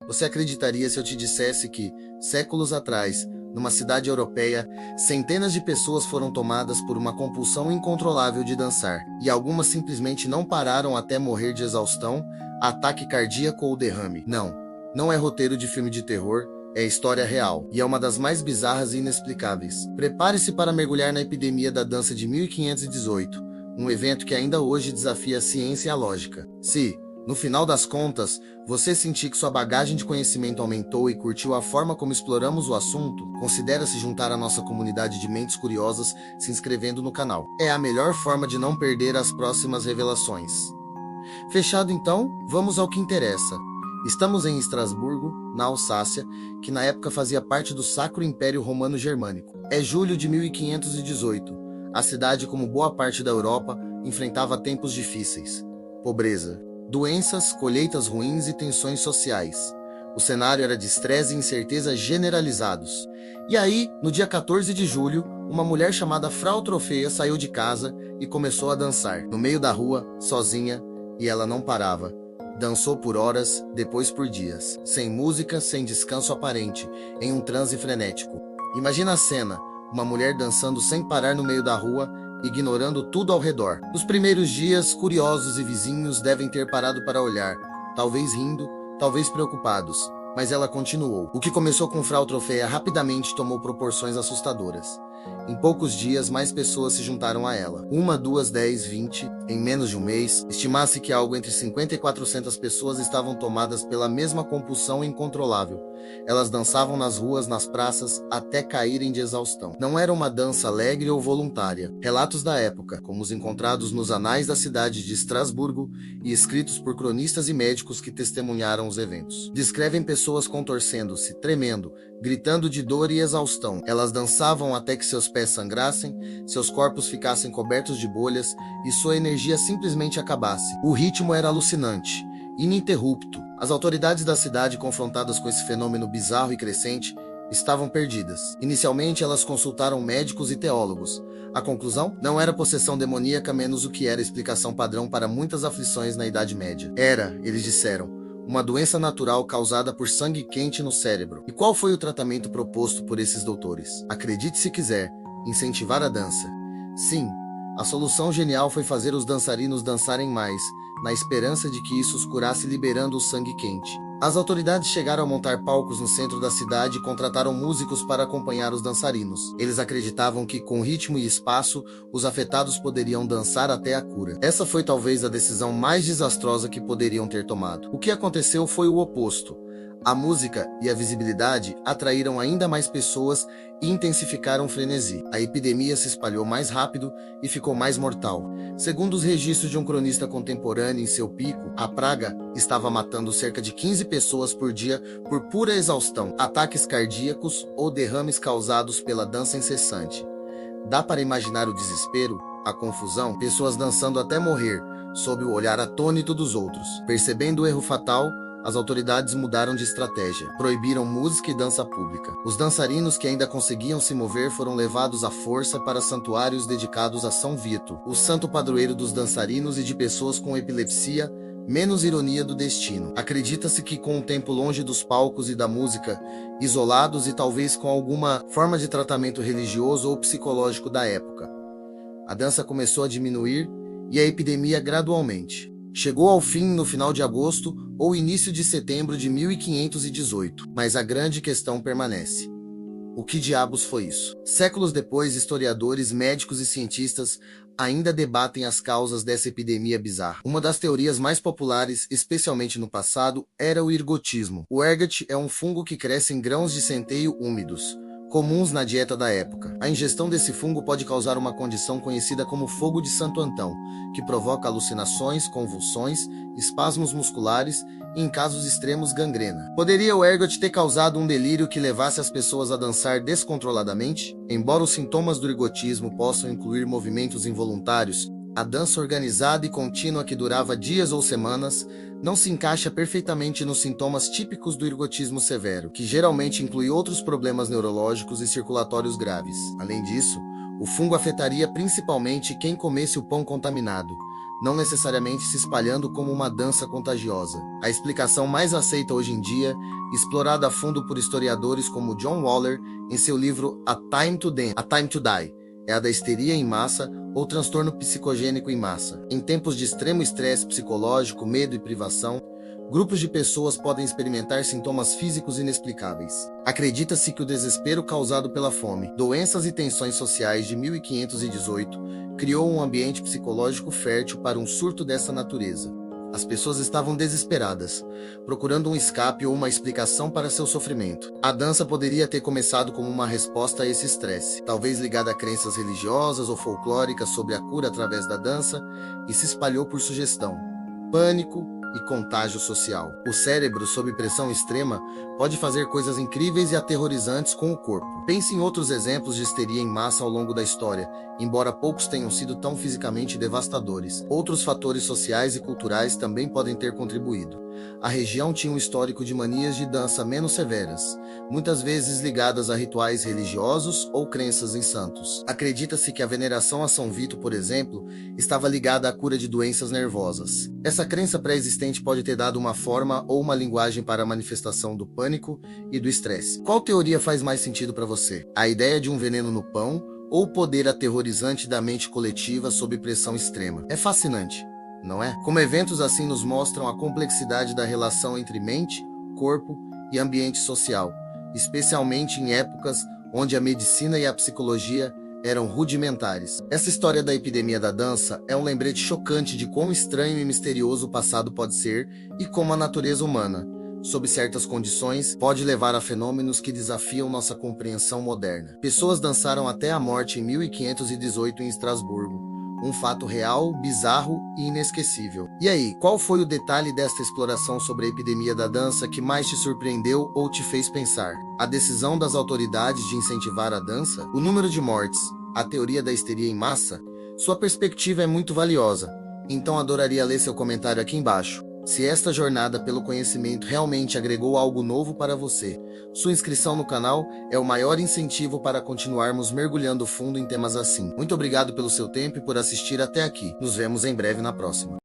Você acreditaria se eu te dissesse que, séculos atrás, numa cidade europeia, centenas de pessoas foram tomadas por uma compulsão incontrolável de dançar, e algumas simplesmente não pararam até morrer de exaustão, ataque cardíaco ou derrame? Não é roteiro de filme de terror, é história real, e é uma das mais bizarras e inexplicáveis. Prepare-se para mergulhar na epidemia da dança de 1518, um evento que ainda hoje desafia a ciência e a lógica. Se, no final das contas, você sentir que sua bagagem de conhecimento aumentou e curtiu a forma como exploramos o assunto, considere se juntar à nossa comunidade de mentes curiosas se inscrevendo no canal. É a melhor forma de não perder as próximas revelações. Fechado então, vamos ao que interessa. Estamos em Estrasburgo, na Alsácia, que na época fazia parte do Sacro Império Romano Germânico. É julho de 1518. A cidade, como boa parte da Europa, enfrentava tempos difíceis. Pobreza, doenças, colheitas ruins e tensões sociais. O cenário era de estresse e incerteza generalizados. E aí, no dia 14 de julho, uma mulher chamada Frau Trofeia saiu de casa e começou a dançar, no meio da rua, sozinha, e ela não parava. Dançou por horas, depois por dias, sem música, sem descanso aparente, em um transe frenético. Imagina a cena, uma mulher dançando sem parar no meio da rua, ignorando tudo ao redor. Nos primeiros dias, curiosos e vizinhos devem ter parado para olhar, talvez rindo, talvez preocupados, mas ela continuou. O que começou com Frau Trofeia rapidamente tomou proporções assustadoras. Em poucos dias, mais pessoas se juntaram a ela. 1, 2, 10, 20. Em menos de um mês, estima-se que algo entre 50 e 400 pessoas estavam tomadas pela mesma compulsão incontrolável. Elas dançavam nas ruas, nas praças, até caírem de exaustão. Não era uma dança alegre ou voluntária. Relatos da época, como os encontrados nos anais da cidade de Estrasburgo e escritos por cronistas e médicos que testemunharam os eventos, descrevem pessoas contorcendo-se, tremendo, gritando de dor e exaustão. Elas dançavam até que seus pés sangrassem, seus corpos ficassem cobertos de bolhas e sua energia simplesmente acabasse. O ritmo era alucinante, ininterrupto. As autoridades da cidade, confrontadas com esse fenômeno bizarro e crescente, estavam perdidas. Inicialmente, elas consultaram médicos e teólogos. A conclusão? Não era possessão demoníaca, menos o que era explicação padrão para muitas aflições na Idade Média. Era, eles disseram, uma doença natural causada por sangue quente no cérebro. E qual foi o tratamento proposto por esses doutores? Acredite se quiser, incentivar a dança. Sim, a solução genial foi fazer os dançarinos dançarem mais, na esperança de que isso os curasse liberando o sangue quente. As autoridades chegaram a montar palcos no centro da cidade e contrataram músicos para acompanhar os dançarinos. Eles acreditavam que, com ritmo e espaço, os afetados poderiam dançar até a cura. Essa foi talvez a decisão mais desastrosa que poderiam ter tomado. O que aconteceu foi o oposto. A música e a visibilidade atraíram ainda mais pessoas e intensificaram o frenesi. A epidemia se espalhou mais rápido e ficou mais mortal. Segundo os registros de um cronista contemporâneo, em seu pico, a praga estava matando cerca de 15 pessoas por dia por pura exaustão, ataques cardíacos ou derrames causados pela dança incessante. Dá para imaginar o desespero, a confusão, pessoas dançando até morrer, sob o olhar atônito dos outros. Percebendo o erro fatal, as autoridades mudaram de estratégia. Proibiram música e dança pública. Os dançarinos que ainda conseguiam se mover foram levados à força para santuários dedicados a São Vito, o santo padroeiro dos dançarinos e de pessoas com epilepsia, menos ironia do destino. Acredita-se que com o tempo longe dos palcos e da música, isolados e talvez com alguma forma de tratamento religioso ou psicológico da época, a dança começou a diminuir e a epidemia gradualmente chegou ao fim no final de agosto ou início de setembro de 1518. Mas a grande questão permanece. O que diabos foi isso? Séculos depois, historiadores, médicos e cientistas ainda debatem as causas dessa epidemia bizarra. Uma das teorias mais populares, especialmente no passado, era o ergotismo. O ergot é um fungo que cresce em grãos de centeio úmidos, comuns na dieta da época. A ingestão desse fungo pode causar uma condição conhecida como fogo de Santo Antão, que provoca alucinações, convulsões, espasmos musculares e, em casos extremos, gangrena. Poderia o ergot ter causado um delírio que levasse as pessoas a dançar descontroladamente? Embora os sintomas do ergotismo possam incluir movimentos involuntários, a dança organizada e contínua que durava dias ou semanas não se encaixa perfeitamente nos sintomas típicos do ergotismo severo, que geralmente inclui outros problemas neurológicos e circulatórios graves. Além disso, o fungo afetaria principalmente quem comesse o pão contaminado, não necessariamente se espalhando como uma dança contagiosa. A explicação mais aceita hoje em dia, explorada a fundo por historiadores como John Waller em seu livro A Time to Die, é a da histeria em massa ou transtorno psicogênico em massa. Em tempos de extremo estresse psicológico, medo e privação, grupos de pessoas podem experimentar sintomas físicos inexplicáveis. Acredita-se que o desespero causado pela fome, doenças e tensões sociais de 1518 criou um ambiente psicológico fértil para um surto dessa natureza. As pessoas estavam desesperadas, procurando um escape ou uma explicação para seu sofrimento. A dança poderia ter começado como uma resposta a esse estresse, talvez ligada a crenças religiosas ou folclóricas sobre a cura através da dança, e se espalhou por sugestão, pânico e contágio social. O cérebro, sob pressão extrema, pode fazer coisas incríveis e aterrorizantes com o corpo. Pense em outros exemplos de histeria em massa ao longo da história, embora poucos tenham sido tão fisicamente devastadores. Outros fatores sociais e culturais também podem ter contribuído. A região tinha um histórico de manias de dança menos severas, muitas vezes ligadas a rituais religiosos ou crenças em santos. Acredita-se que a veneração a São Vito, por exemplo, estava ligada à cura de doenças nervosas. Essa crença pré-existente pode ter dado uma forma ou uma linguagem para a manifestação do pânico e do estresse. Qual teoria faz mais sentido para você? A ideia de um veneno no pão ou o poder aterrorizante da mente coletiva sob pressão extrema? É fascinante, não é? Como eventos assim nos mostram a complexidade da relação entre mente, corpo e ambiente social, especialmente em épocas onde a medicina e a psicologia eram rudimentares. Essa história da epidemia da dança é um lembrete chocante de quão estranho e misterioso o passado pode ser e como a natureza humana, sob certas condições, pode levar a fenômenos que desafiam nossa compreensão moderna. Pessoas dançaram até a morte em 1518 em Estrasburgo. Um fato real, bizarro e inesquecível. E aí, qual foi o detalhe desta exploração sobre a epidemia da dança que mais te surpreendeu ou te fez pensar? A decisão das autoridades de incentivar a dança? O número de mortes? A teoria da histeria em massa? Sua perspectiva é muito valiosa, então adoraria ler seu comentário aqui embaixo. Se esta jornada pelo conhecimento realmente agregou algo novo para você, sua inscrição no canal é o maior incentivo para continuarmos mergulhando fundo em temas assim. Muito obrigado pelo seu tempo e por assistir até aqui. Nos vemos em breve na próxima.